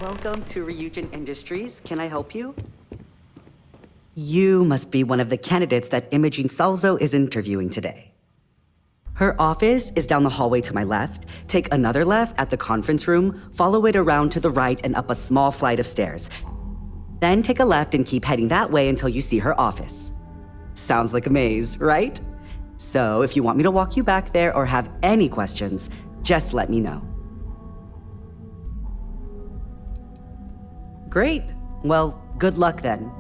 Welcome to Ryujin Industries. Can I help you? You must be one of the candidates that Imogene Salzo is interviewing today. Her office is down the hallway to my left. Take another left at the conference room, follow it around to the right and up a small flight of stairs. Then take a left and keep heading that way until you see her office. Sounds like a maze, right? So if you want me to walk you back there or have any questions, just let me know. Great. Well, good luck then.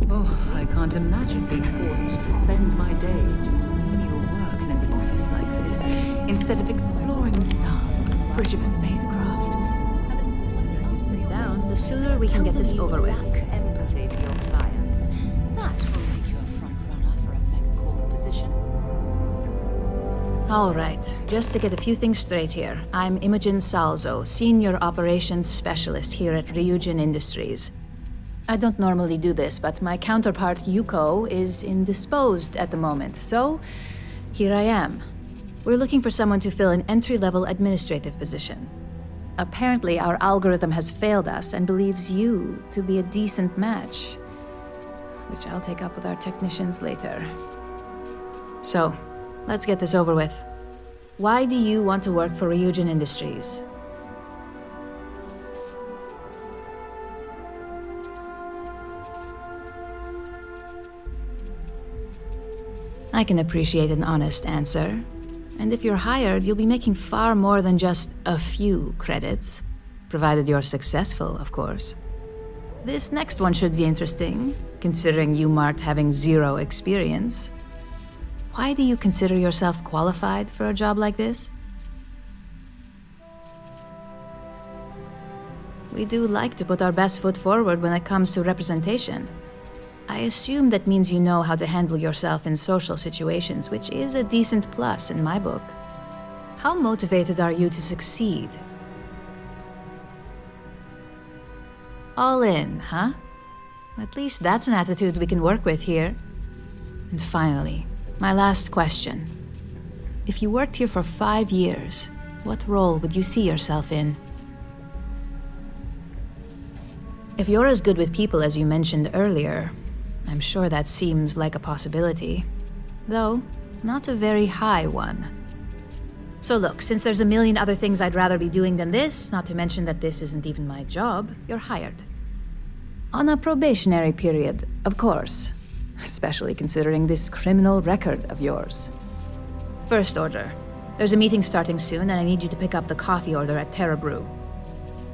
Oh, I can't imagine being forced to spend my days doing menial work in an office like this, instead of exploring the stars on the bridge of a spacecraft. The sooner you sit down, the sooner we can get this over with. Empathy for your clients. That will make you a front runner for a megacorp position. All right, just to get a few things straight here. I'm Imogen Salzo, Senior Operations Specialist here at Ryujin Industries. I don't normally do this, but my counterpart Yuko is indisposed at the moment, so here I am. We're looking for someone to fill an entry-level administrative position. Apparently, our algorithm has failed us and believes you to be a decent match, which I'll take up with our technicians later. So, let's get this over with. Why do you want to work for Ryujin Industries? I can appreciate an honest answer. And if you're hired, you'll be making far more than just a few credits. Provided you're successful, of course. This next one should be interesting, considering you marked having 0 experience. Why do you consider yourself qualified for a job like this? We do like to put our best foot forward when it comes to representation. I assume that means you know how to handle yourself in social situations, which is a decent plus in my book. How motivated are you to succeed? All in, huh? At least that's an attitude we can work with here. And finally, my last question. If you worked here for 5 years, what role would you see yourself in? If you're as good with people as you mentioned earlier, I'm sure that seems like a possibility, though not a very high one. So look, since there's a million other things I'd rather be doing than this, not to mention that this isn't even my job, you're hired. On a probationary period, of course, especially considering this criminal record of yours. First order. There's a meeting starting soon, and I need you to pick up the coffee order at Terra Brew.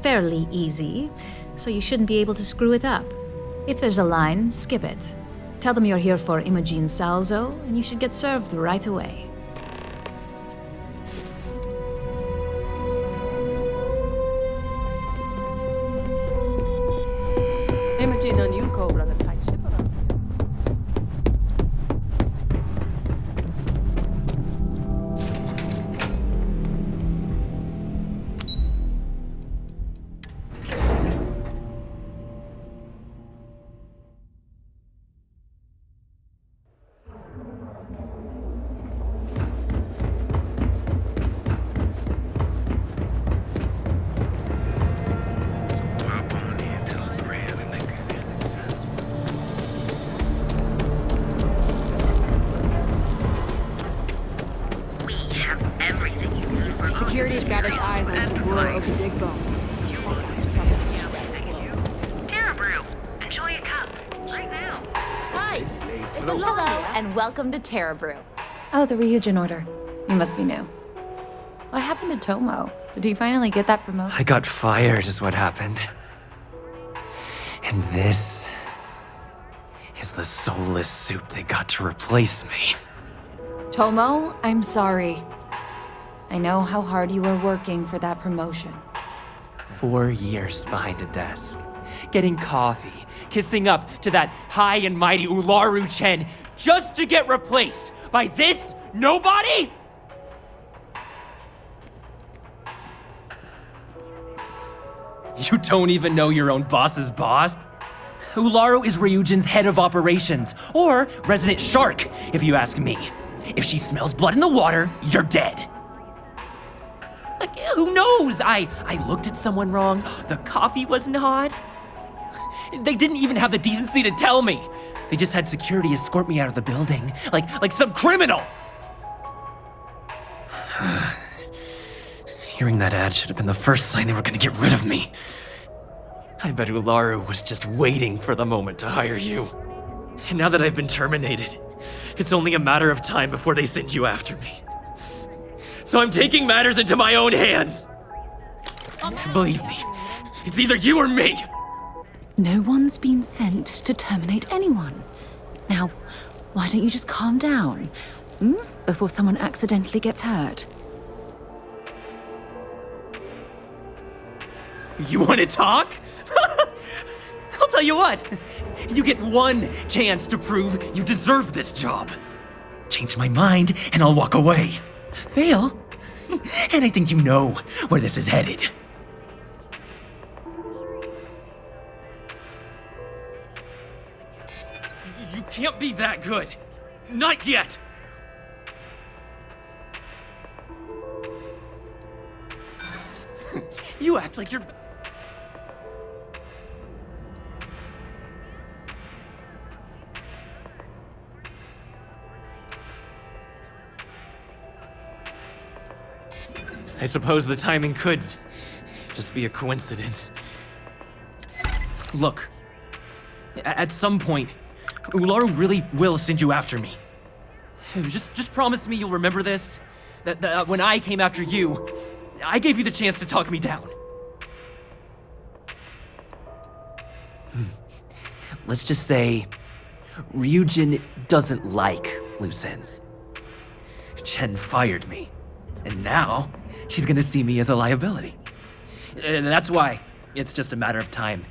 Fairly easy, so you shouldn't be able to screw it up. If there's a line, skip it. Tell them you're here for Imogen Salzo, and you should get served right away. Imogen and Yuko run a tight ship around here. Security's got his eyes on Saburo Okadigbo. Terra Brew. Enjoy a cup. Right now. Hi! Hello, and welcome to Terra Brew. Oh, the Ryujin order. You must be new. What happened to Tomo? Did he finally get that promotion? I got fired is what happened. And this is the soulless suit they got to replace me. Tomo, I'm sorry. I know how hard you were working for that promotion. 4 years behind a desk, getting coffee, kissing up to that high and mighty Ularu Chen, just to get replaced by this nobody? You don't even know your own boss's boss? Ularu is Ryujin's head of operations, or resident shark, if you ask me. If she smells blood in the water, you're dead. Like, who knows? I looked at someone wrong, the coffee wasn't hot. They didn't even have the decency to tell me. They just had security escort me out of the building, like some criminal. Hearing that ad should have been the first sign they were gonna get rid of me. I bet Ularu was just waiting for the moment to hire you. And now that I've been terminated, it's only a matter of time before they send you after me. So I'm taking matters into my own hands. Believe me, it's either you or me. No one's been sent to terminate anyone. Now, why don't you just calm down? Before someone accidentally gets hurt. You want to talk? I'll tell you what. You get one chance to prove you deserve this job. Change my mind and I'll walk away. Fail, and I think you know where this is headed. You can't be that good. Not yet. You act like you're... I suppose the timing could just be a coincidence. Look, at some point, Ularu really will send you after me. Just promise me you'll remember this. That when I came after you, I gave you the chance to talk me down. Let's just say, Ryujin doesn't like loose ends. Chen fired me, and now she's gonna see me as a liability. And that's why it's just a matter of time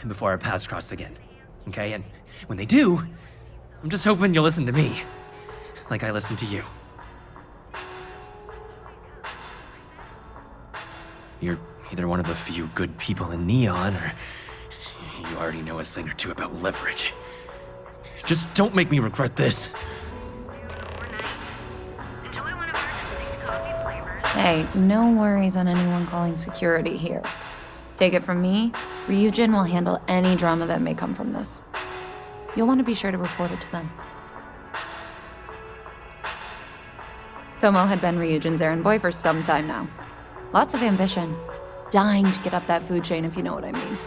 before our paths cross again, okay? And when they do, I'm just hoping you'll listen to me, like I listened to you. You're either one of the few good people in Neon, or you already know a thing or two about leverage. Just don't make me regret this. Enjoy one of our distinct coffee flavors. Hey, no worries on anyone calling security here. Take it from me, Ryujin will handle any drama that may come from this. You'll want to be sure to report it to them. Tomo had been Ryujin's errand boy for some time now. Lots of ambition. Dying to get up that food chain, if you know what I mean.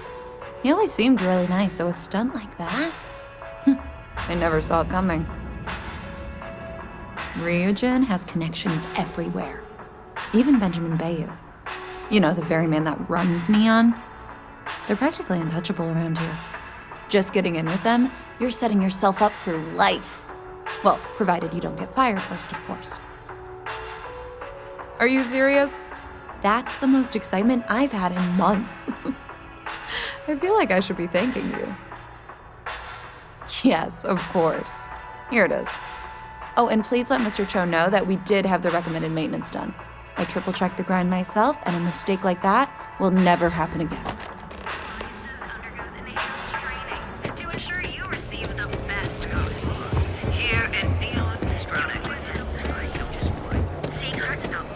He always seemed really nice, so a stunt like that? I never saw it coming. Ryujin has connections everywhere. Even Benjamin Bayu. You know, the very man that runs Neon. They're practically untouchable around here. Just getting in with them, you're setting yourself up for life. Well, provided you don't get fired first, of course. Are you serious? That's the most excitement I've had in months. I feel like I should be thanking you. Yes, of course. Here it is. Oh, and please let Mr. Cho know that we did have the recommended maintenance done. I triple-checked the grind myself, and a mistake like that will never happen again. Undergoes enhanced training to ensure you receive the best coffee. Here in Neon, see Cardinal.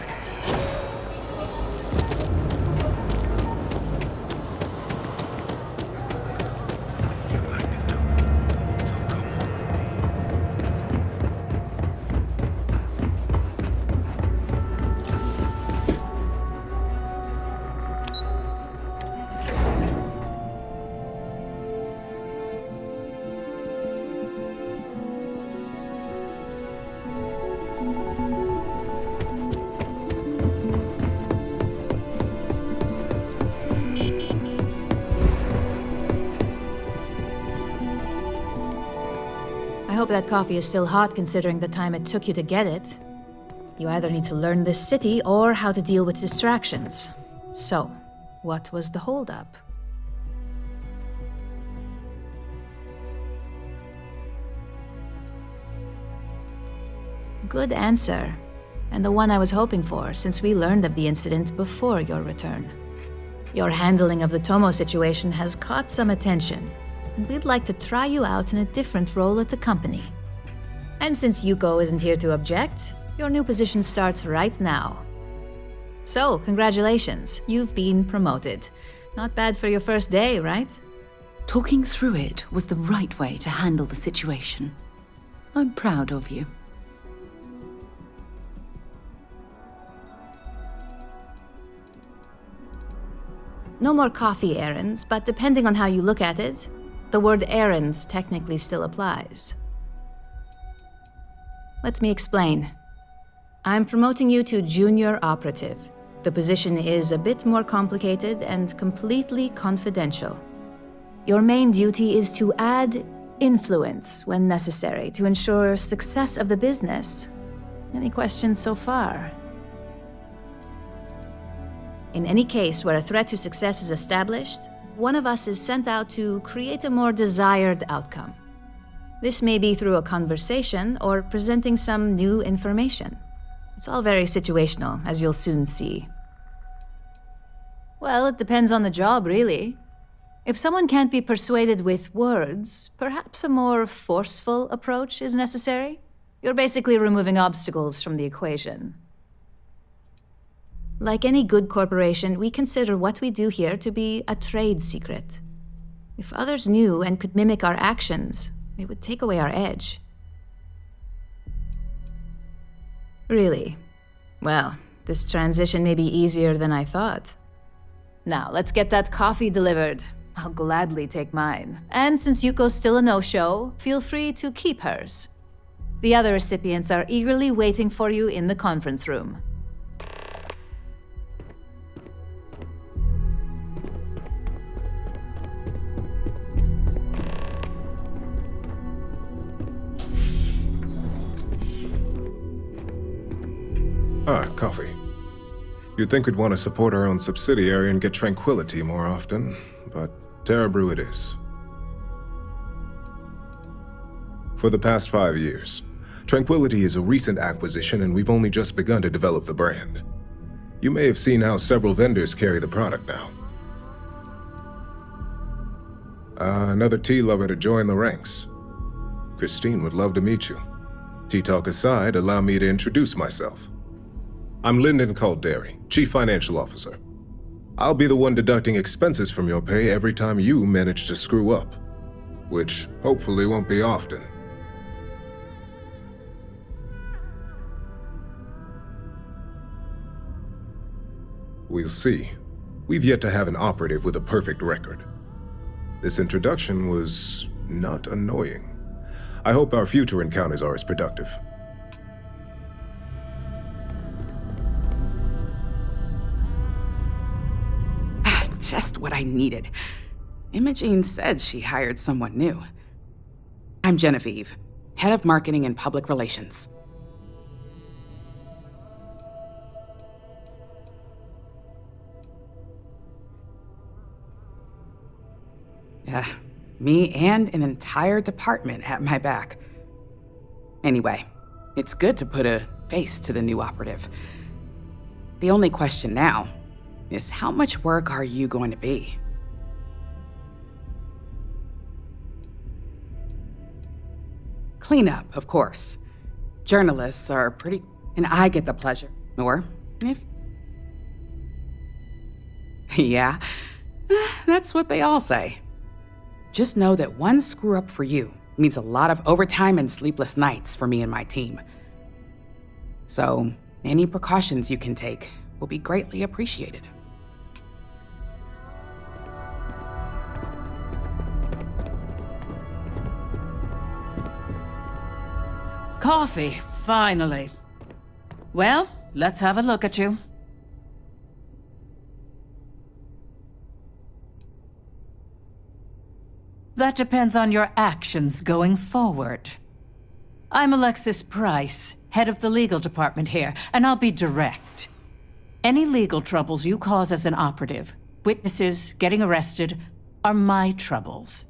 I hope that coffee is still hot considering the time it took you to get it. You either need to learn this city or how to deal with distractions. So, what was the holdup? Good answer, and the one I was hoping for since we learned of the incident before your return. Your handling of the Tomo situation has caught some attention. and we'd like to try you out in a different role at the company. And since Yuko isn't here to object, your new position starts right now. So, congratulations, you've been promoted. Not bad for your first day, right? Talking through it was the right way to handle the situation. I'm proud of you. No more coffee errands, but depending on how you look at it, the word errands technically still applies. Let me explain. I'm promoting you to junior operative. The position is a bit more complicated and completely confidential. Your main duty is to add influence when necessary to ensure success of the business. Any questions so far? In any case where a threat to success is established, one of us is sent out to create a more desired outcome. This may be through a conversation or presenting some new information. It's all very situational, as you'll soon see. Well, it depends on the job, really. If someone can't be persuaded with words, perhaps a more forceful approach is necessary. You're basically removing obstacles from the equation. Like any good corporation, we consider what we do here to be a trade secret. If others knew and could mimic our actions, it would take away our edge. Really? Well, this transition may be easier than I thought. Now, let's get that coffee delivered. I'll gladly take mine. And since Yuko's still a no-show, feel free to keep hers. The other recipients are eagerly waiting for you in the conference room. Ah, coffee. You'd think we'd want to support our own subsidiary and get tranquility more often, but Terra Brew it is. For the past 5 years, Tranquility is a recent acquisition and we've only just begun to develop the brand. You may have seen how several vendors carry the product now. Another tea lover to join the ranks. Christine would love to meet you. Tea talk aside, allow me to introduce myself. I'm Lyndon Calderi, Chief Financial Officer. I'll be the one deducting expenses from your pay every time you manage to screw up, which hopefully won't be often. We'll see. We've yet to have an operative with a perfect record. This introduction was not annoying. I hope our future encounters are as productive. Just what I needed. Imogene said she hired someone new. I'm Genevieve, Head of Marketing and Public Relations. Me and an entire department at my back. Anyway, it's good to put a face to the new operative. The only question now is how much work are you going to be? Cleanup, of course. Journalists are pretty, and I get the pleasure. Or, if... Yeah, that's what they all say. Just know that one screw up for you means a lot of overtime and sleepless nights for me and my team. So, any precautions you can take will be greatly appreciated. Coffee, finally. Well, let's have a look at you. That depends on your actions going forward. I'm Alexis Price, head of the legal department here, and I'll be direct. Any legal troubles you cause as an operative, witnesses, getting arrested, are my troubles.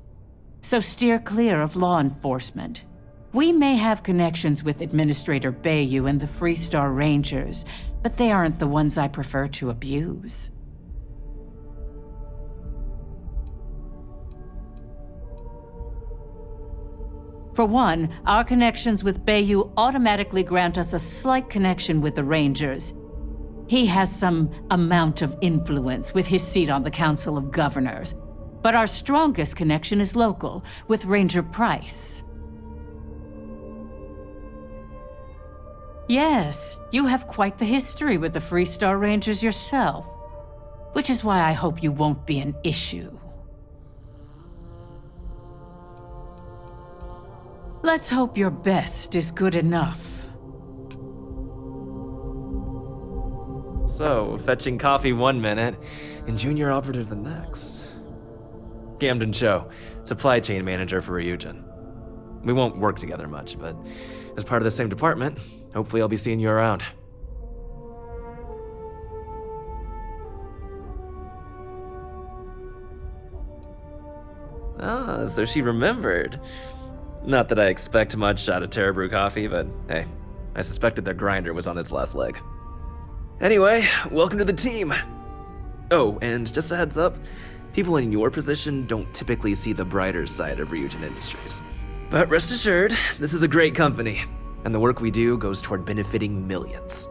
So steer clear of law enforcement. We may have connections with Administrator Bayou and the Freestar Rangers, but they aren't the ones I prefer to abuse. For one, our connections with Bayou automatically grant us a slight connection with the Rangers. He has some amount of influence with his seat on the Council of Governors. But our strongest connection is local, with Ranger Price. Yes, you have quite the history with the Freestar Rangers yourself. Which is why I hope you won't be an issue. Let's hope your best is good enough. So, fetching coffee one minute, and junior operative the next. Camden Cho, supply chain manager for Ryujin. We won't work together much, but as part of the same department, hopefully I'll be seeing you around. Ah, so she remembered. Not that I expect much out of Terra Brew Coffee, but hey, I suspected their grinder was on its last leg. Anyway, welcome to the team. Oh, and just a heads up, people in your position don't typically see the brighter side of Ryujin Industries. But rest assured, this is a great company, and the work we do goes toward benefiting millions.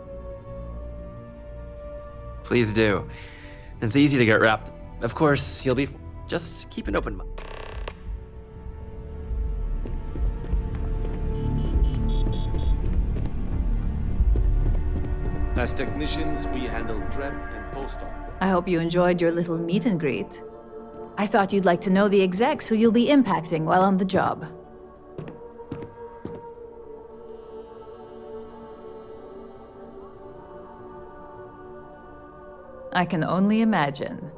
Please do. It's easy to get wrapped. Of course, you'll be... Just keep an open mind. As technicians, we handle prep and post-op. I hope you enjoyed your little meet and greet. I thought you'd like to know the execs who you'll be impacting while on the job. I can only imagine.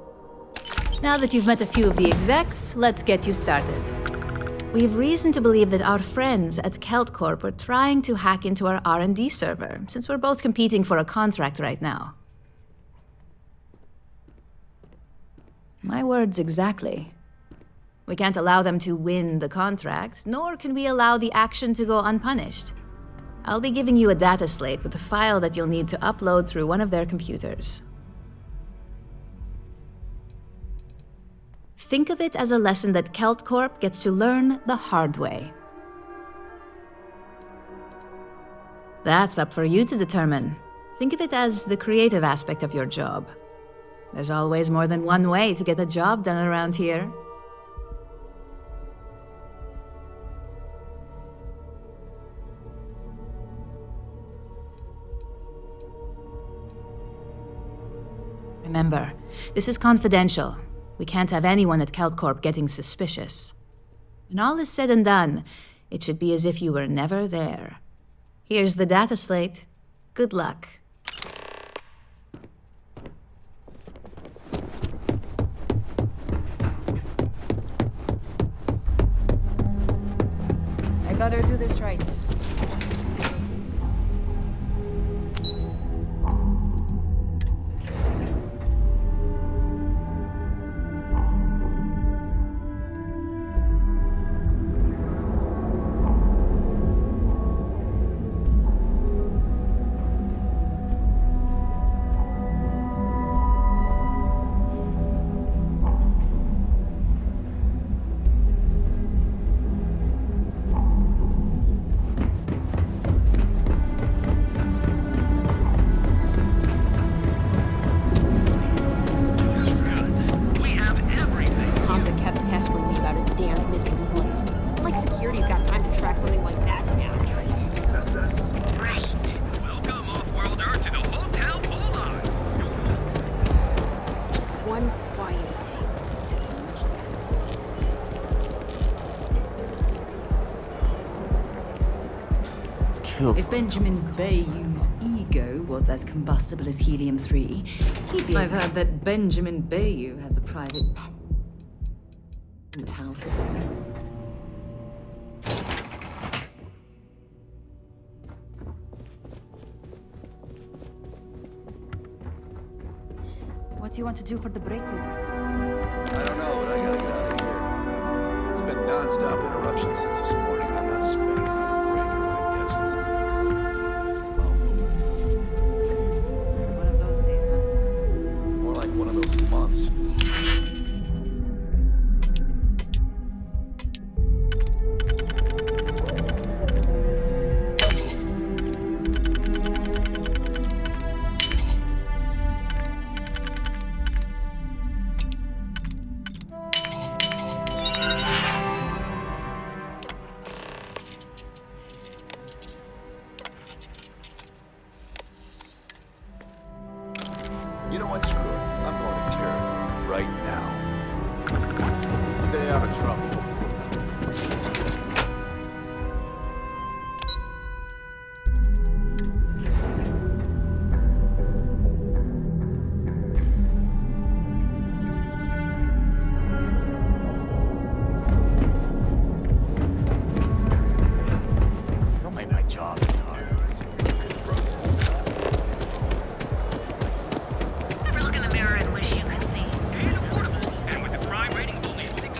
Now that you've met a few of the execs, let's get you started. We have reason to believe that our friends at Kelt Corp are trying to hack into our R&D server, since we're both competing for a contract right now. My words exactly. We can't allow them to win the contract, nor can we allow the action to go unpunished. I'll be giving you a data slate with a file that you'll need to upload through one of their computers. Think of it as a lesson that Kelt Corp gets to learn the hard way. That's up for you to determine. Think of it as the creative aspect of your job. There's always more than one way to get a job done around here. Remember, this is confidential. We can't have anyone at Kelt Corp getting suspicious. When all is said and done, it should be as if you were never there. Here's the data slate. Good luck. I better do this right. If Benjamin Bayou's ego was as combustible as helium-3, he'd be... I've heard that Benjamin Bayou has a private penthouse at the... What do you want to do for the break, Lady? I don't know, but I gotta get out of here. It's been non-stop interruptions since this morning, and I'm not spending another break in my desk listening to Cody with his mouth open. One of those days, huh? More like one of those months. You know what? Screw it. I'm going to interrogate right now. Stay out of trouble. Don't make my job hard. Ever look in the mirror and wish you could see? And affordable. And with a crime rating of only 60.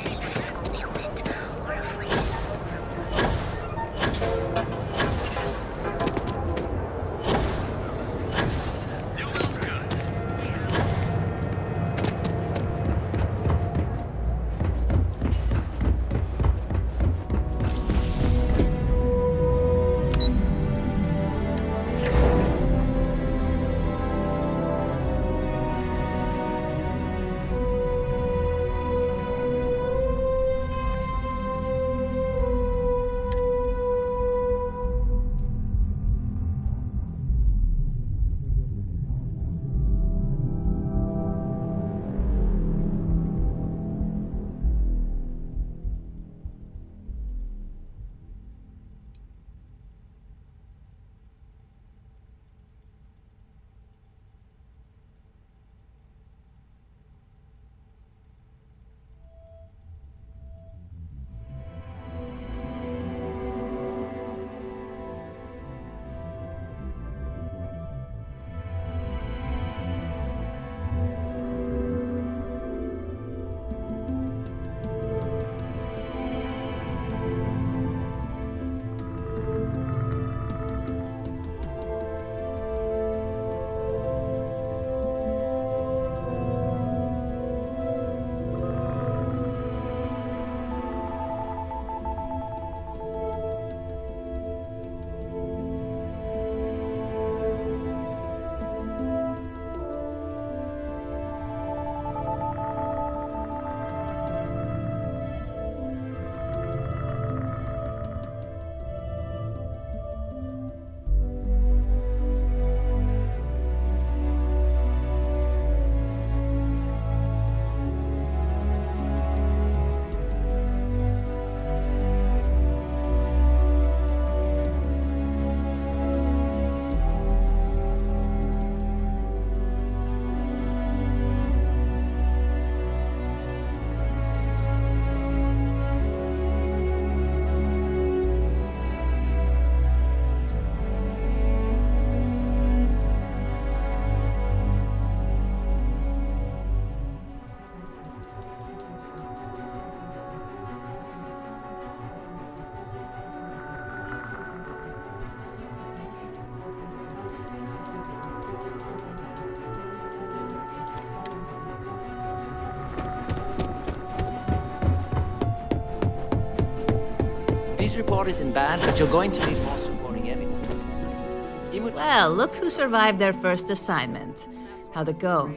This report isn't bad, but you're going to need more supporting evidence. Well, look who survived their first assignment. How'd it go?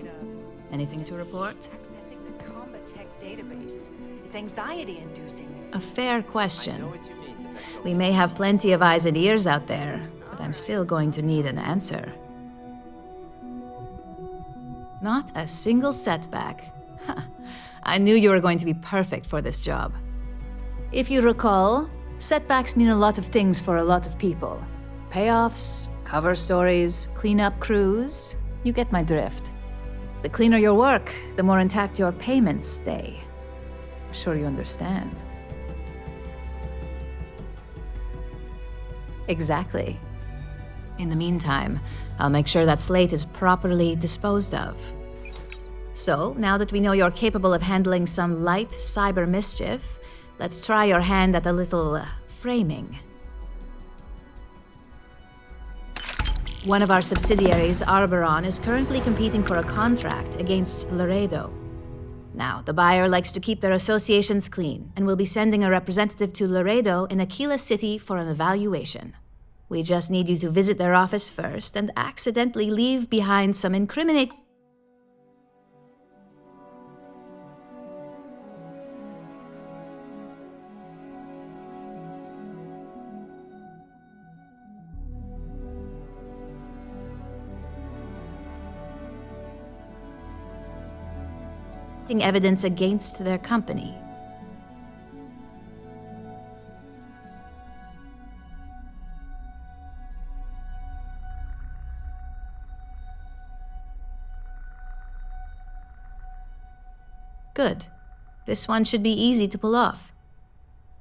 Anything to report? Accessing the combat tech database. It's anxiety-inducing. A fair question. We may have plenty of eyes and ears out there, but I'm still going to need an answer. Not a single setback. Huh. I knew you were going to be perfect for this job. If you recall, setbacks mean a lot of things for a lot of people. Payoffs, cover stories, cleanup crews. You get my drift. The cleaner your work, the more intact your payments stay. I'm sure you understand. Exactly. In the meantime, I'll make sure that slate is properly disposed of. So, now that we know you're capable of handling some light cyber mischief, let's try your hand at a little framing. One of our subsidiaries, Arboron, is currently competing for a contract against Laredo. Now, the buyer likes to keep their associations clean, and will be sending a representative to Laredo in Aquila City for an evaluation. We just need you to visit their office first and accidentally leave behind some incriminating... collecting evidence against their company. Good. This one should be easy to pull off.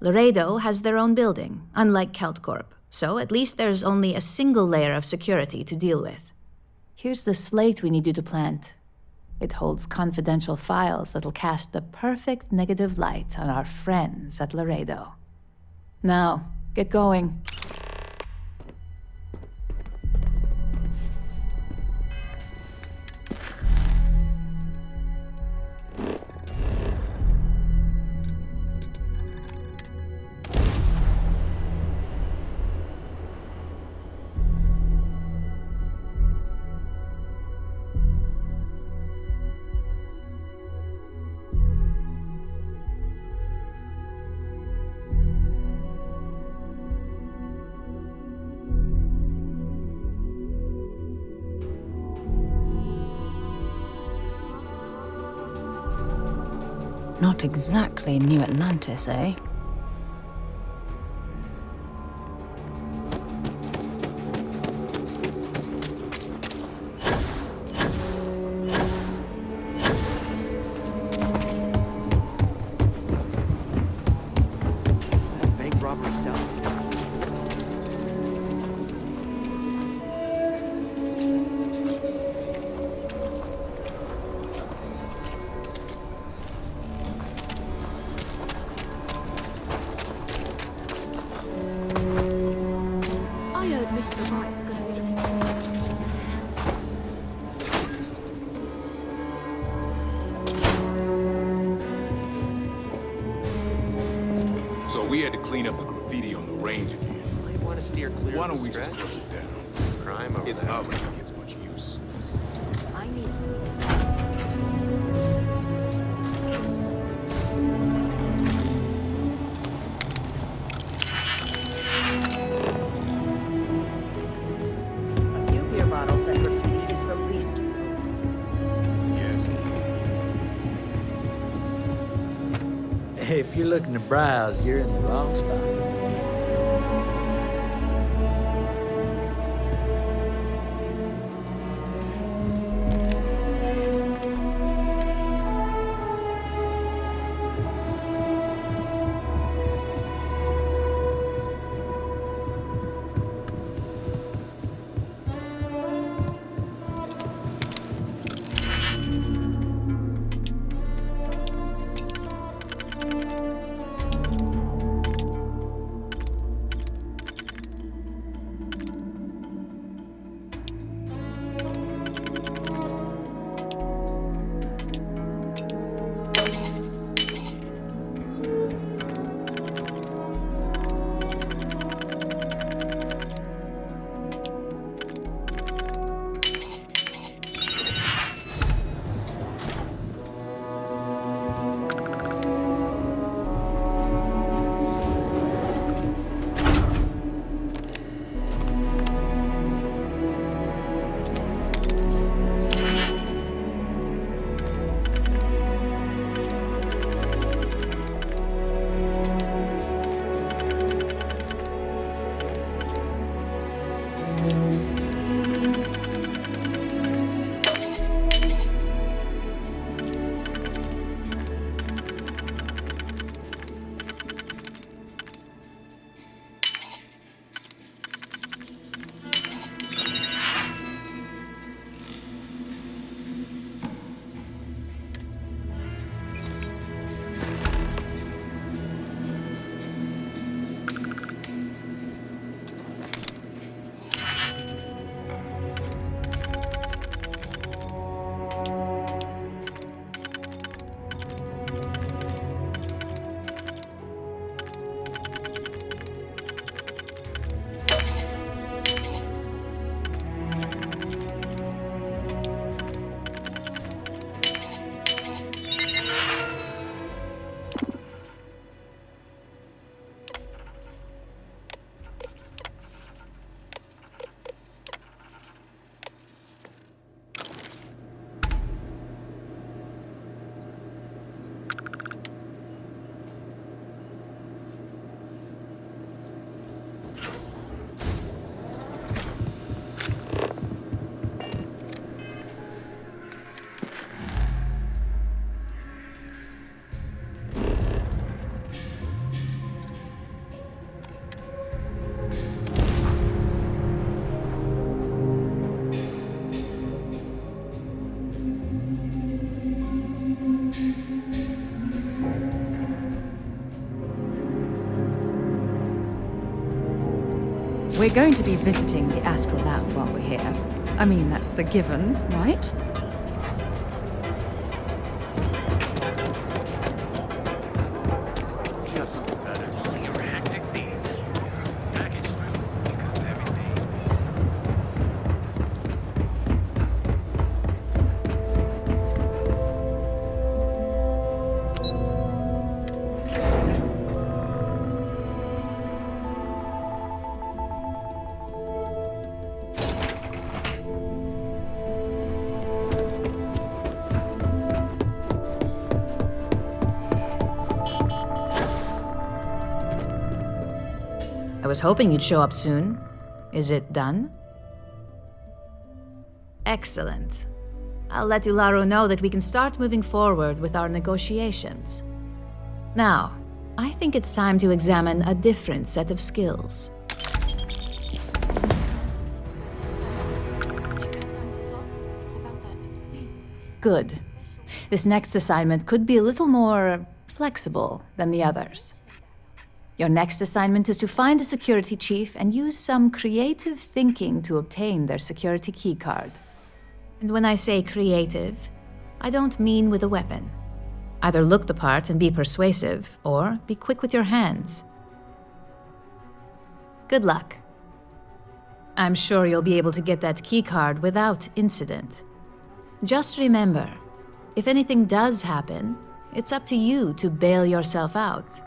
Laredo has their own building, unlike Keltcorp, so at least there's only a single layer of security to deal with. Here's the slate we need you to plant. It holds confidential files that'll cast the perfect negative light on our friends at Laredo. Now, get going. Not exactly New Atlantis, eh? Bank robbery cell. I heard Mr. White's gonna be looking. So we had to clean up the graffiti on the range again. Might want to steer clear Why of don't the we just stretch. close it down? Crime over It's there. already gets much use. I need some. A few beer bottles and graffiti is the least we will do. Yes. If you're looking to browse, you're in the wrong spot. We're going to be visiting the Astral Lab while we're here. I mean, that's a given, right? Don't you have something better to do? Your hectic needs. Package room becomes everything. I was hoping you'd show up soon. Is it done? Excellent. I'll let Ularu know that we can start moving forward with our negotiations. Now, I think it's time to examine a different set of skills. Good. This next assignment could be a little more flexible than the others. Your next assignment is to find a security chief and use some creative thinking to obtain their security keycard. And when I say creative, I don't mean with a weapon. Either look the part and be persuasive, or be quick with your hands. Good luck. I'm sure you'll be able to get that keycard without incident. Just remember, if anything does happen, it's up to you to bail yourself out.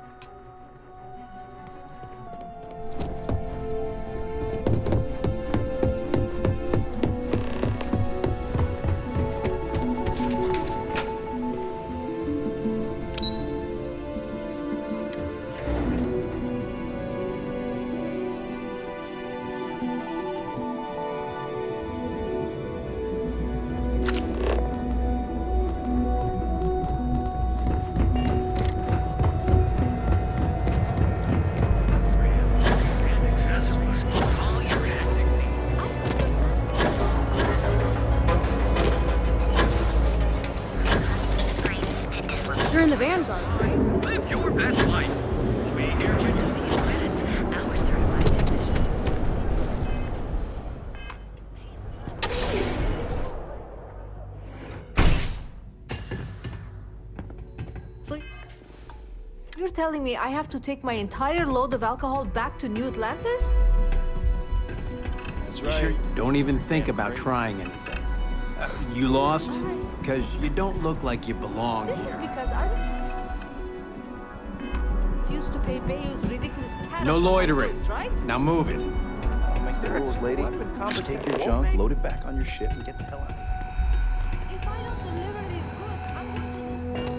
You're in the Vanguard, right? Live your best life. We here to do these credits. Our certified technician. So, you're telling me I have to take my entire load of alcohol back to New Atlantis? That's You right. sure don't even think about trying anything. You lost? Because you don't look like you belong This is here. because I refused to pay Bayou's ridiculous tariff No on my loitering. goods, right? Now move it. I don't make the rules, lady. Take your junk, load it back on your ship, and get the hell out of here. If I don't deliver these goods, I'm going to lose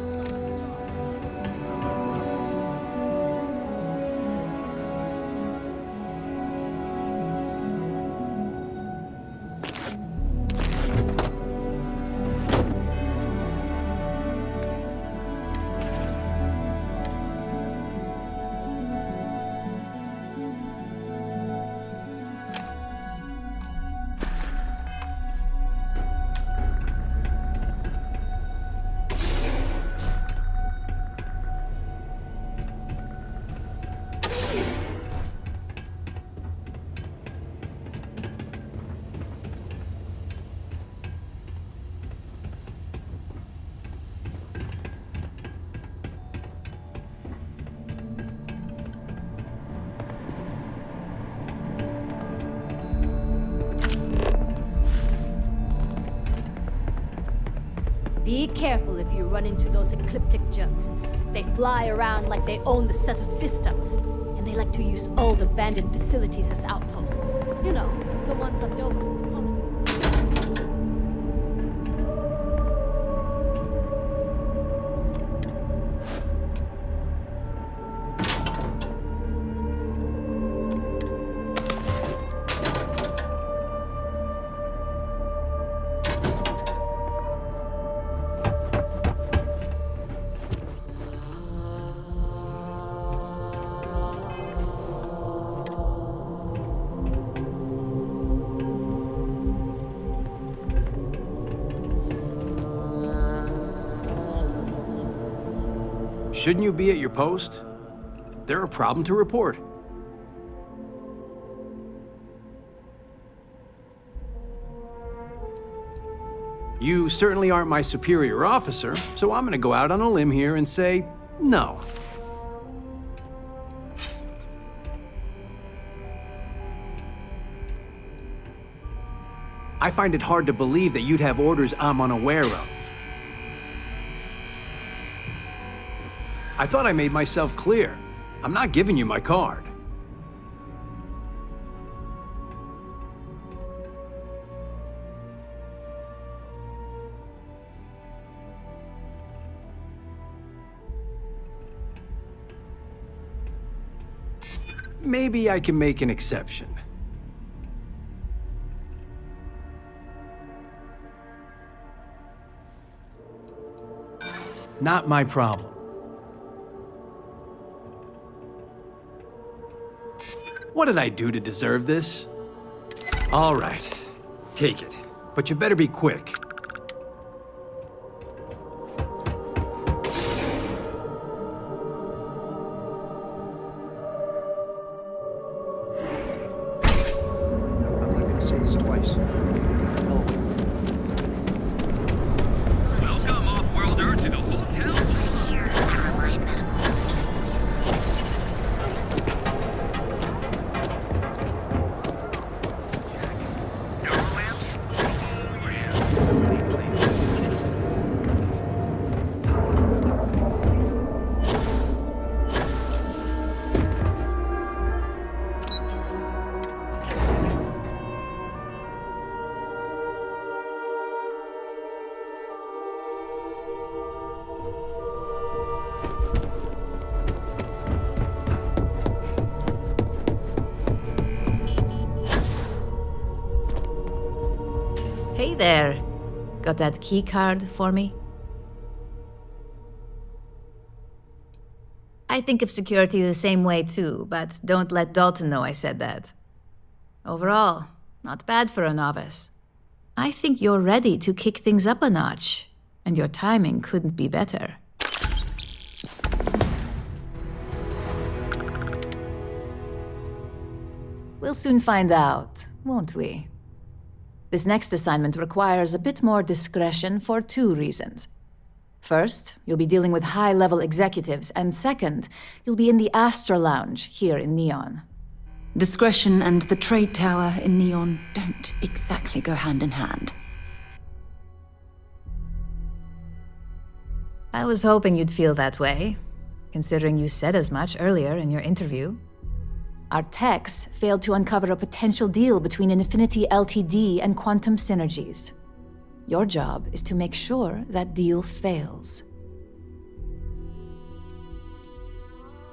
Be careful if you run into those ecliptic junks. They fly around like they own the set of systems. And they like to use old abandoned facilities as outposts. You know, the ones left over from the colony. Shouldn't you be at your post? There a problem to report? You certainly aren't my superior officer, so I'm gonna go out on a limb here and say no. I find it hard to believe that you'd have orders I'm unaware of. I thought I made myself clear. I'm not giving you my card. Maybe I can make an exception. Not my problem. What did I do to deserve this? All right, take it. But you better be quick. I'm not gonna say this twice. Get the hell away from me. Welcome, off-worlder, to the hotel. Hey there. Got that key card for me? I think of security the same way too, but don't let Dalton know I said that. Overall, not bad for a novice. I think you're ready to kick things up a notch, and your timing couldn't be better. We'll soon find out, won't we? This next assignment requires a bit more discretion for 2 reasons. First, you'll be dealing with high-level executives, and second, you'll be in the Astra Lounge here in Neon. Discretion and the trade tower in Neon don't exactly go hand in hand. I was hoping you'd feel that way, considering you said as much earlier in your interview. Our techs failed to uncover a potential deal between Infinity Ltd. And Quantum Synergies. Your job is to make sure that deal fails.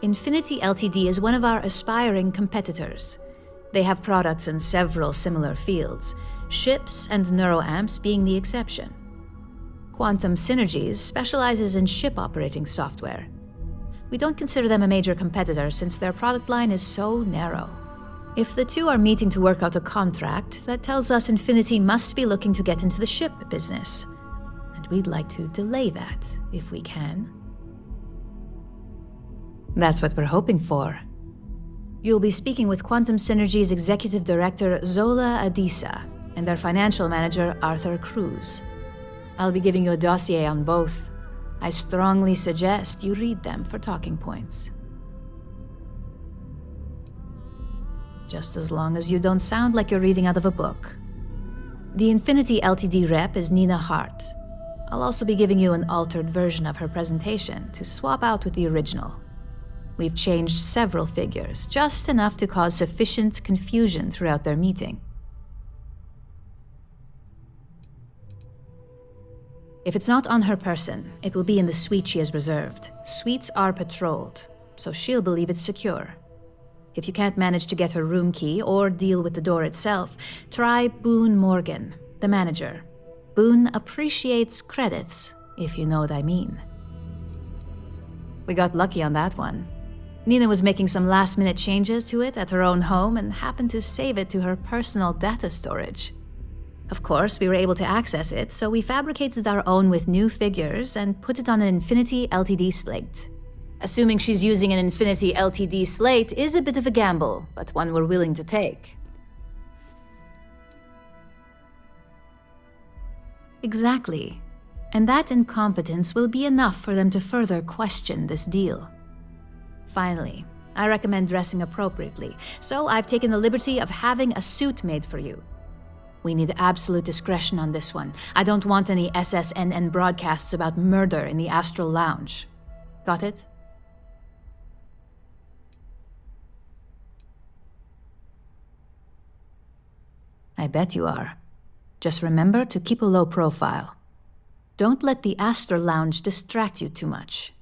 Infinity Ltd. Is one of our aspiring competitors. They have products in several similar fields, ships and neuroamps being the exception. Quantum Synergies specializes in ship operating software. We don't consider them a major competitor since their product line is so narrow. If the two are meeting to work out a contract, that tells us Infinity must be looking to get into the ship business. And we'd like to delay that, if we can. That's what we're hoping for. You'll be speaking with Quantum Synergy's Executive Director Zola Adisa and their Financial Manager Arthur Cruz. I'll be giving you a dossier on both. I strongly suggest you read them for talking points. Just as long as you don't sound like you're reading out of a book. The Infinity Ltd. Rep is Nina Hart. I'll also be giving you an altered version of her presentation to swap out with the original. We've changed several figures, just enough to cause sufficient confusion throughout their meeting. If it's not on her person, it will be in the suite she has reserved. Suites are patrolled, so she'll believe it's secure. If you can't manage to get her room key or deal with the door itself, try Boone Morgan, the manager. Boone appreciates credits, if you know what I mean. We got lucky on that one. Nina was making some last-minute changes to it at her own home and happened to save it to her personal data storage. Of course, we were able to access it, so we fabricated our own with new figures and put it on an Infinity Ltd. Slate. Assuming she's using an Infinity Ltd. Slate is a bit of a gamble, but one we're willing to take. Exactly. And that incompetence will be enough for them to further question this deal. Finally, I recommend dressing appropriately, so I've taken the liberty of having a suit made for you. We need absolute discretion on this one. I don't want any SSNN broadcasts about murder in the Astral Lounge. Got it? I bet you are. Just remember to keep a low profile. Don't let the Astral Lounge distract you too much.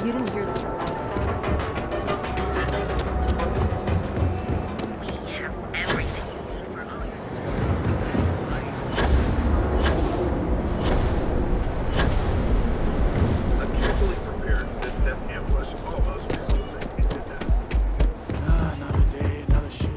You didn't hear this right. We have everything you need for all your A carefully prepared fifth-step ambush almost resulted in death. Another day, another shift.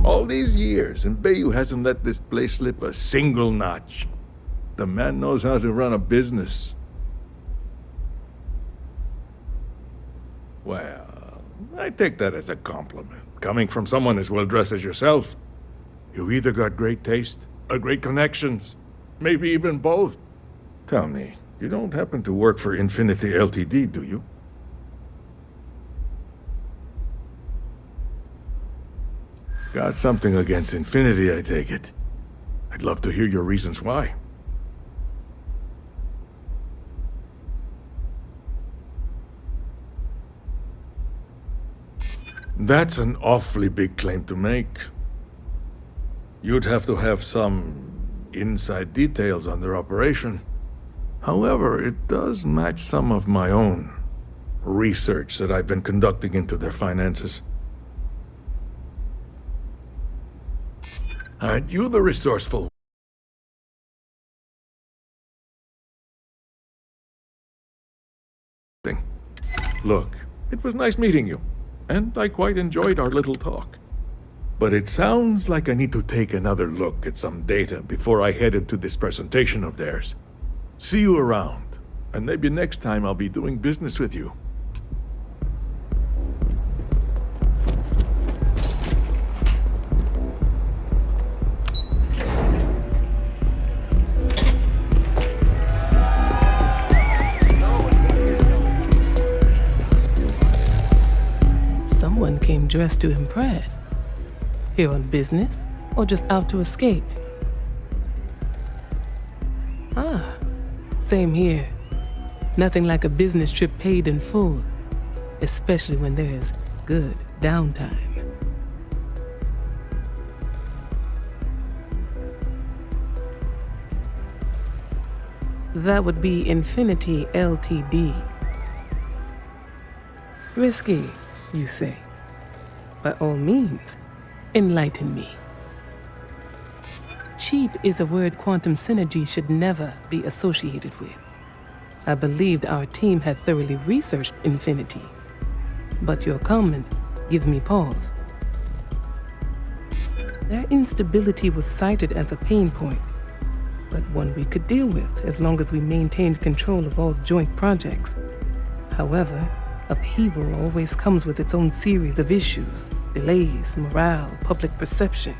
All these years, and Bayou hasn't let this place slip a single notch. The man knows how to run a business. Well, I take that as a compliment, coming from someone as well-dressed as yourself. You either got great taste or great connections, maybe even both. Tell me, you don't happen to work for Infinity Ltd., do you? Got something against Infinity, I take it. I'd love to hear your reasons why. That's an awfully big claim to make. You'd have to have some inside details on their operation. However, it does match some of my own research that I've been conducting into their finances. Aren't you the resourceful? Thing. Look, it was nice meeting you, and I quite enjoyed our little talk. But it sounds like I need to take another look at some data before I head into this presentation of theirs. See you around, and maybe next time I'll be doing business with you. Someone came dressed to impress. Here on business, or just out to escape? Ah, same here. Nothing like a business trip paid in full, especially when there's good downtime. That would be Infinity Ltd. Risky, you say? By all means, enlighten me. Cheap is a word quantum synergy should never be associated with. I believed our team had thoroughly researched Infinity, but your comment gives me pause. Their instability was cited as a pain point, but one we could deal with as long as we maintained control of all joint projects. However, upheaval always comes with its own series of issues, delays, morale, public perception,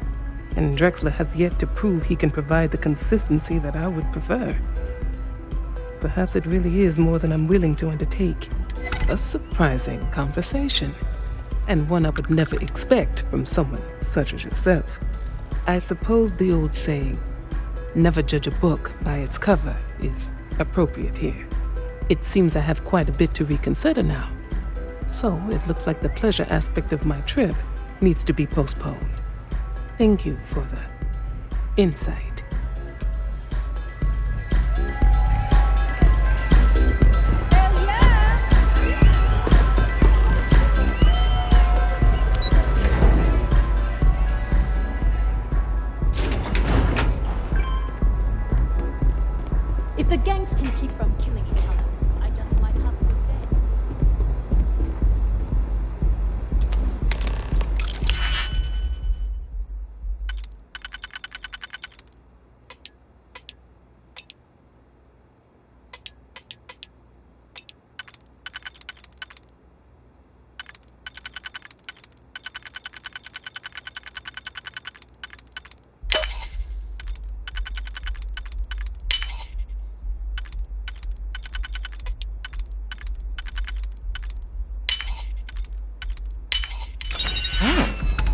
and Drexler has yet to prove he can provide the consistency that I would prefer. Perhaps it really is more than I'm willing to undertake. A surprising conversation, and one I would never expect from someone such as yourself. I suppose the old saying, "Never judge a book by its cover," is appropriate here. It seems I have quite a bit to reconsider now. So it looks like the pleasure aspect of my trip needs to be postponed. Thank you for the insight. If the gangs can keep from killing each other, I just might have a good day.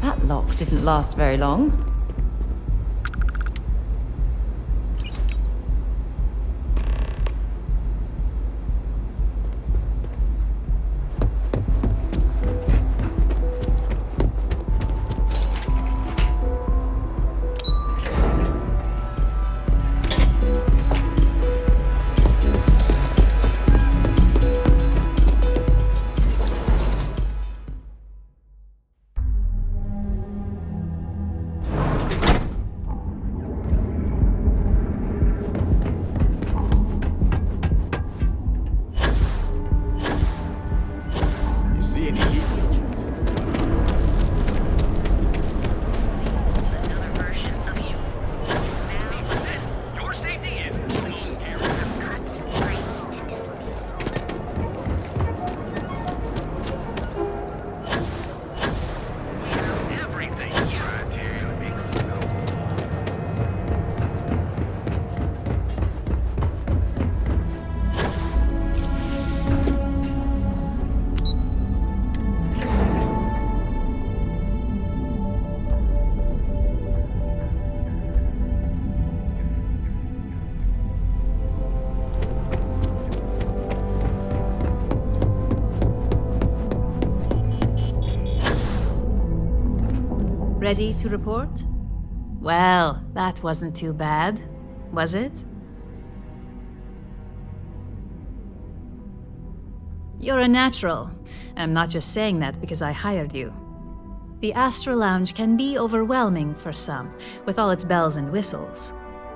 That lock didn't last very long. Ready to report? Well, that wasn't too bad, was it? You're a natural, and I'm not just saying that because I hired you. The Astral Lounge can be overwhelming for some, with all its bells and whistles.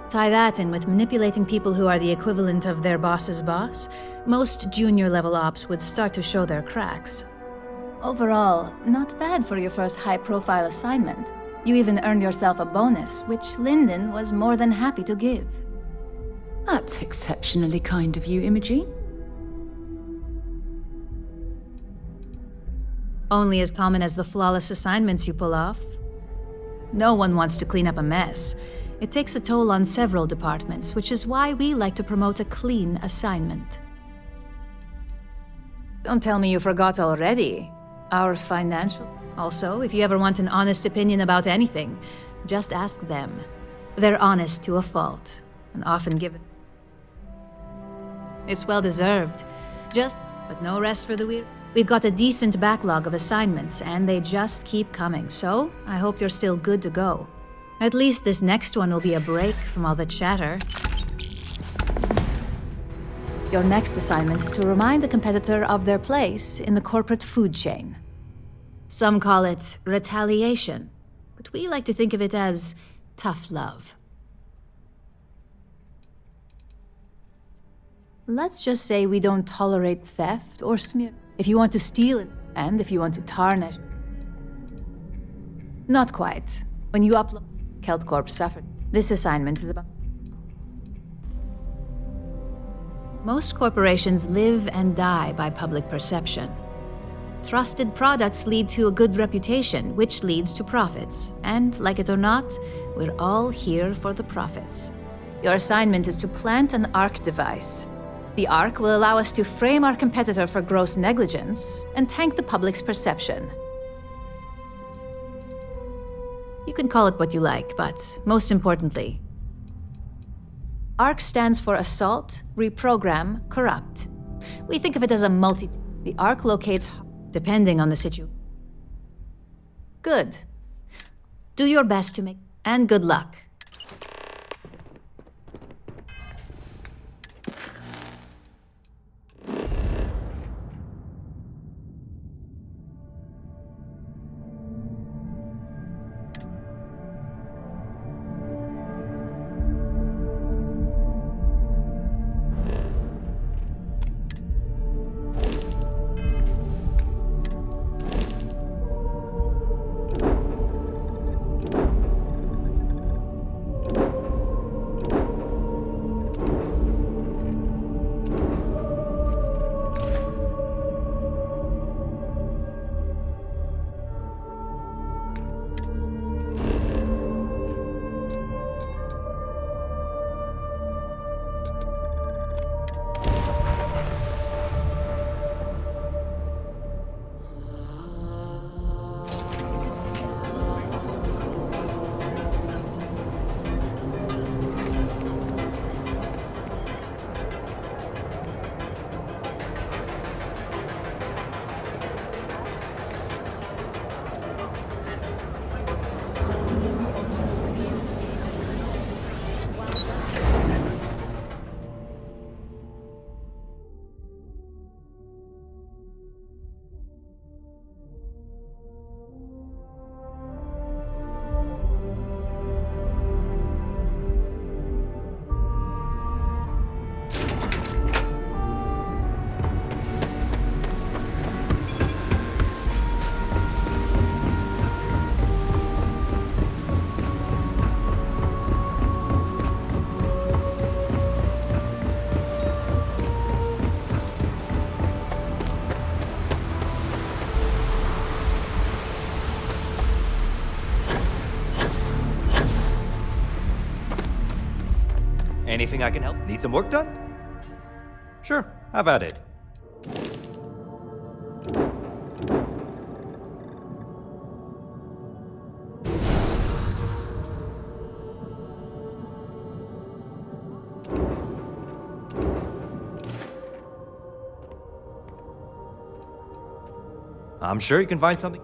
Tie that in with manipulating people who are the equivalent of their boss's boss, most junior-level ops would start to show their cracks. Overall, not bad for your first high-profile assignment. You even earned yourself a bonus, which Lyndon was more than happy to give. That's exceptionally kind of you, Imogene. Only as common as the flawless assignments you pull off. No one wants to clean up a mess. It takes a toll on several departments, which is why we like to promote a clean assignment. Don't tell me you forgot already. Our financial. Also, if you ever want an honest opinion about anything, just ask them. They're honest to a fault, and often give it. It's well deserved. But no rest for the weary. We've got a decent backlog of assignments, and they just keep coming, so I hope you're still good to go. At least this next one will be a break from all the chatter. Your next assignment is to remind the competitor of their place in the corporate food chain. Some call it retaliation, but we like to think of it as tough love. Let's just say we don't tolerate theft or smear. If you want to steal it, and if you want to tarnish. Not quite. When you upload, KeltCorp suffered. This assignment is about. Most corporations live and die by public perception. Trusted products lead to a good reputation, which leads to profits. And, like it or not, we're all here for the profits. Your assignment is to plant an ARC device. The ARC will allow us to frame our competitor for gross negligence and tank the public's perception. You can call it what you like, but most importantly, ARC stands for Assault, Reprogram, Corrupt. We think of it as a The ARC locates depending on the situation. Good. Do your best to make... And good luck. Anything I can help? Need some work done? Sure, have at it. I'm sure you can find something.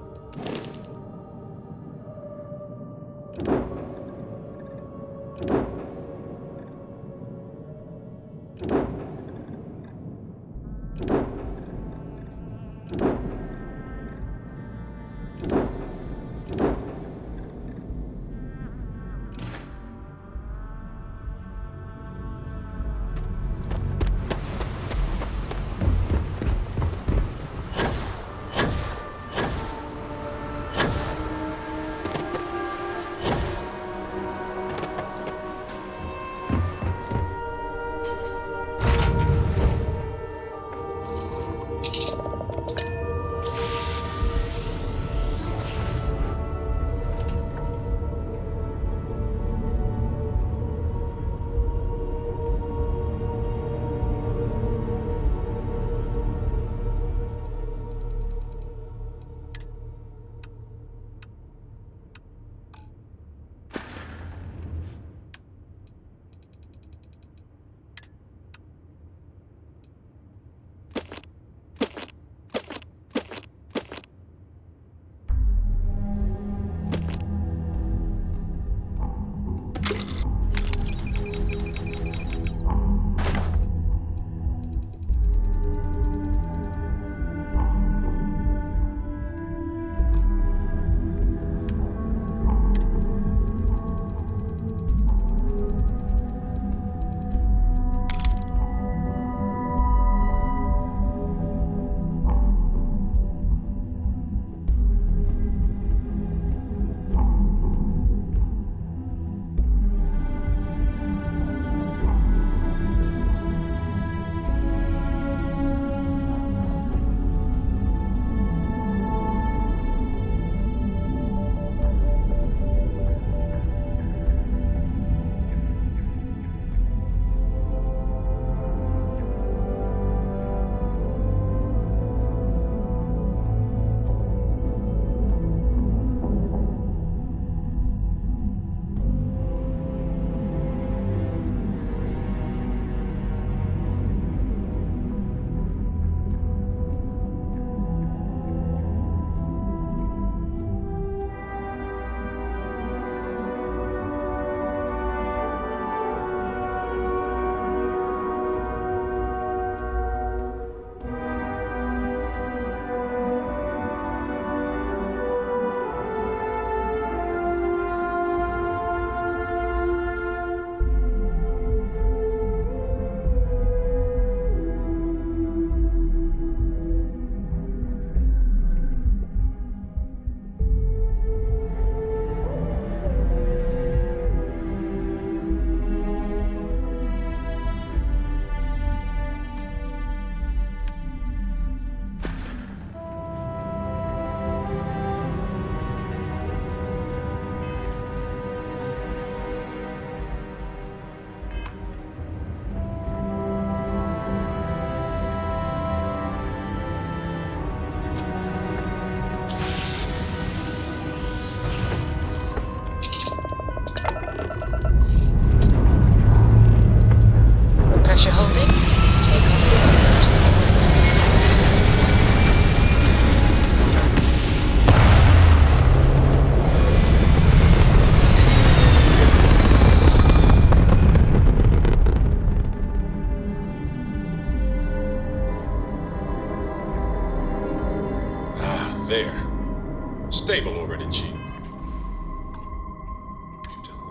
Stable already, Chief.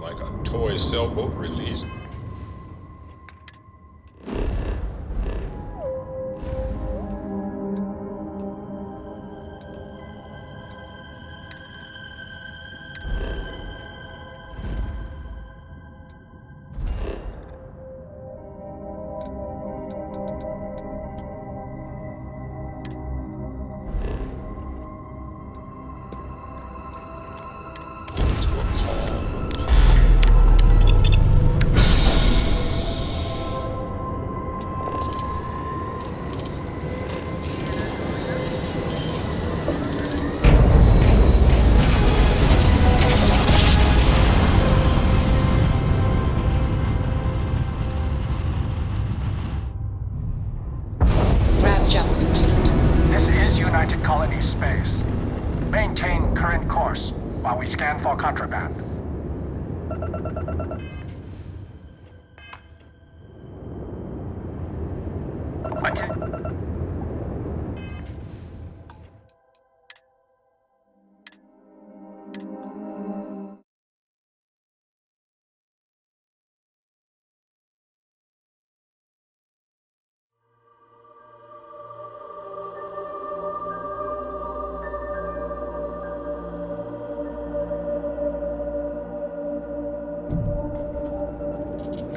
Like a toy sailboat release. United Colony space. Maintain current course while we scan for contraband.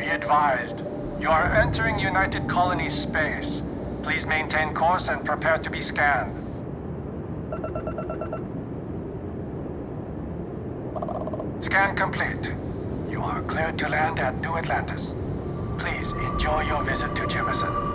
Advised. You are entering United Colony space. Please maintain course and prepare to be scanned. Scan complete. You are cleared to land at New Atlantis. Please enjoy your visit to Jemison.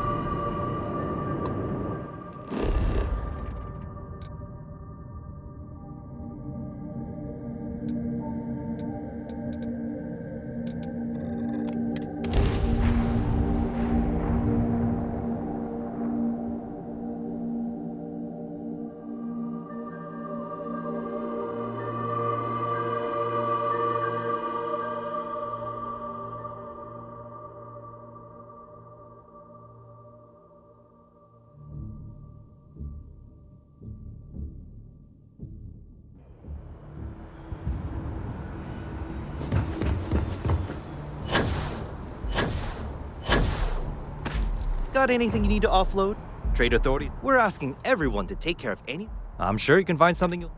Got anything you need to offload? Trade authorities, we're asking everyone to take care of any... I'm sure you can find something you'll...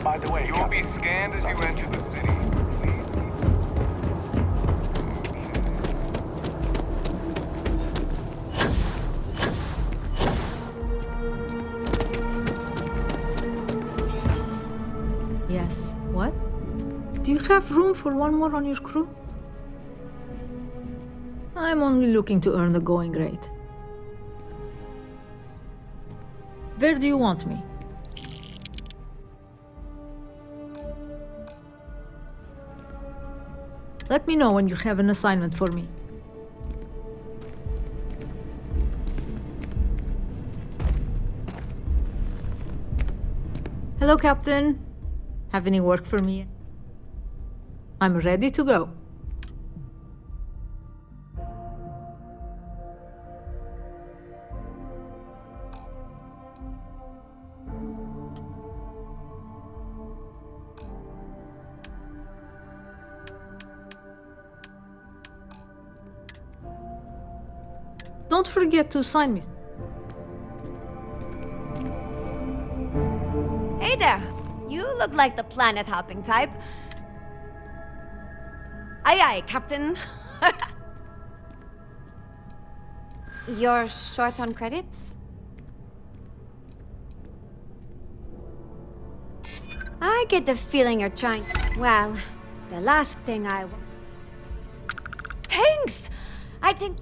By the way, you will be scanned as you enter the city. Yes. What? Do you have room for one more on your crew? I'm only looking to earn the going rate. Where do you want me? Let me know when you have an assignment for me. Hello, Captain. Have any work for me? I'm ready to go. Don't forget to sign me. Hey there! You look like the planet-hopping type. Aye aye, Captain. You're short on credits? I get the feeling you're trying... Well, the last thing I want... Thanks! I I think...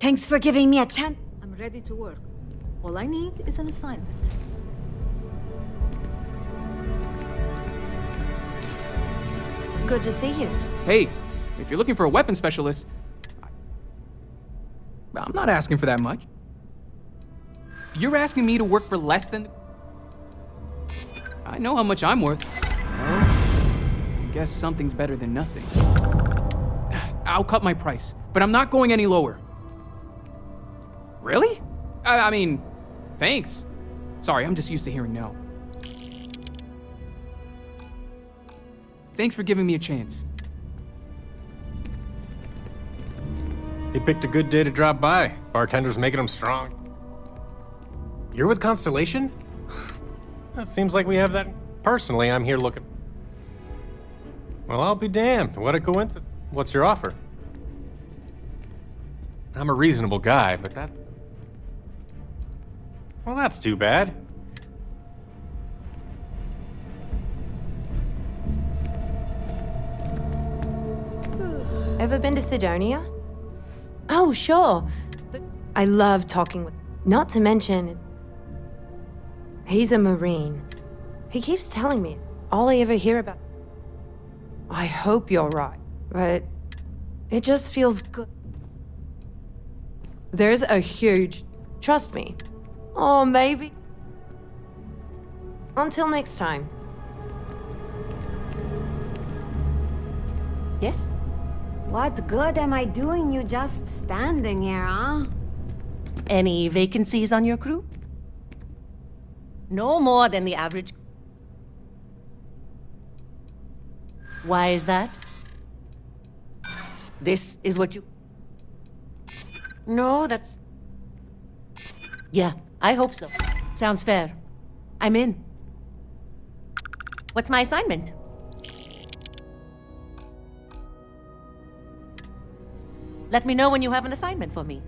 Thanks for giving me a chance. I'm ready to work. All I need is an assignment. Good to see you. Hey, if you're looking for a weapons specialist, I'm not asking for that much. You're asking me to work for less than... I know how much I'm worth. Well, I guess something's better than nothing. I'll cut my price, but I'm not going any lower. Really? I mean, thanks. Sorry, I'm just used to hearing no. Thanks for giving me a chance. He picked a good day to drop by. Bartender's making him strong. You're with Constellation? That seems like we have that. Personally, I'm here looking. Well, I'll be damned. What a coincidence. What's your offer? I'm a reasonable guy, but that... Well, that's too bad. Ever been to Sidonia? Oh, sure. I love talking with... Not to mention... He's a Marine. He keeps telling me all I ever hear about... I hope you're right, but... It just feels good. There's a huge... Trust me. Oh, maybe. Until next time. Yes? What good am I doing you just standing here, huh? Any vacancies on your crew? No more than the average. Why is that? This is what you... No, that's... Yeah, I hope so. Sounds fair. I'm in. What's my assignment? Let me know when you have an assignment for me.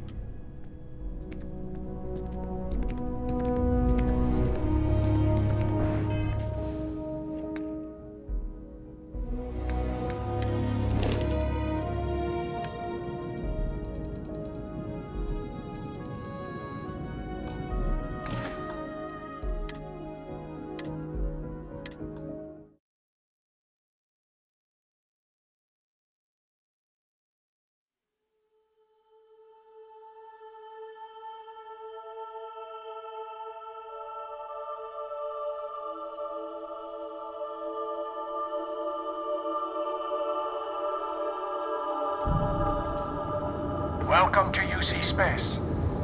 Welcome to UC Space.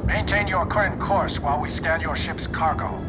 Maintain your current course while we scan your ship's cargo.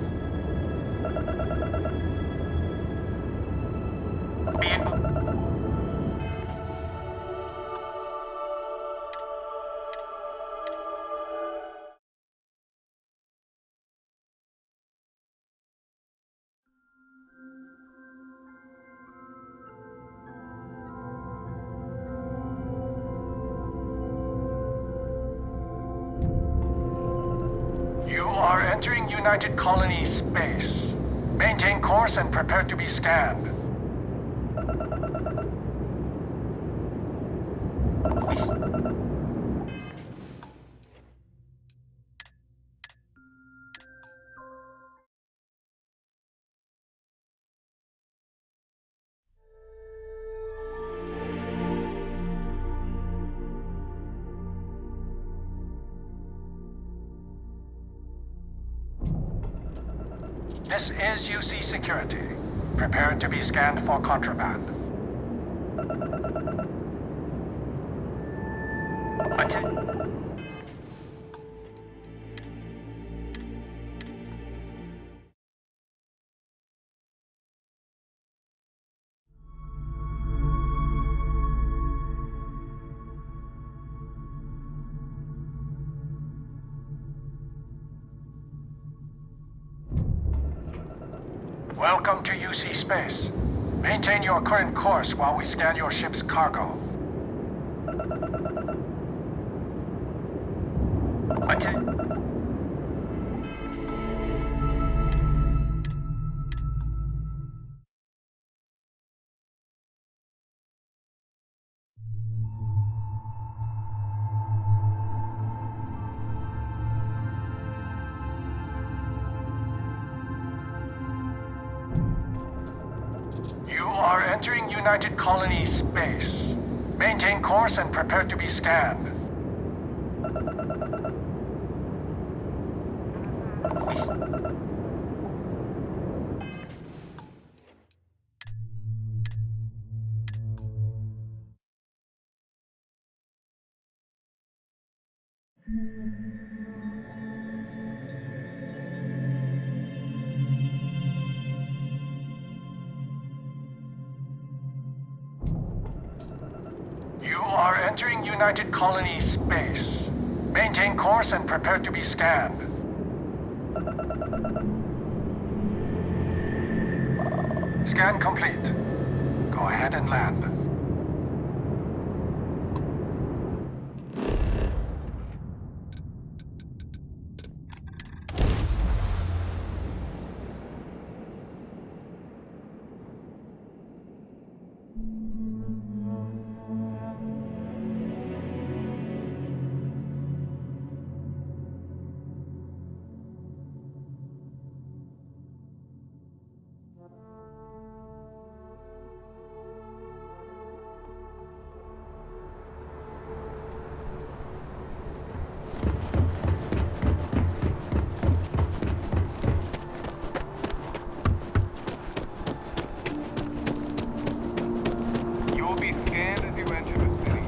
You are entering United Colony space. Maintain course and prepare to be scanned. This is UC Security. Prepare to be scanned for contraband. Welcome to UC Space. Maintain your current course while we scan your ship's cargo. are entering United Colony space. Maintain course and prepare to be scanned. You are entering United Colony space. Maintain course and prepare to be scanned. Scan complete. Go ahead and land. You will be scanned as you enter the city.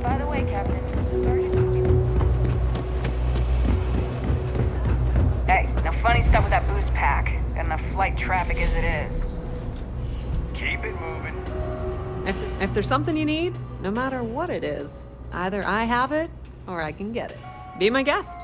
By the way, Captain, hey, no funny stuff with that boost pack. Got enough flight traffic as it is. Keep it moving. If there's something you need, no matter what it is, either I have it or I can get it. Be my guest.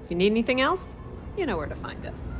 If you need anything else, you know where to find us.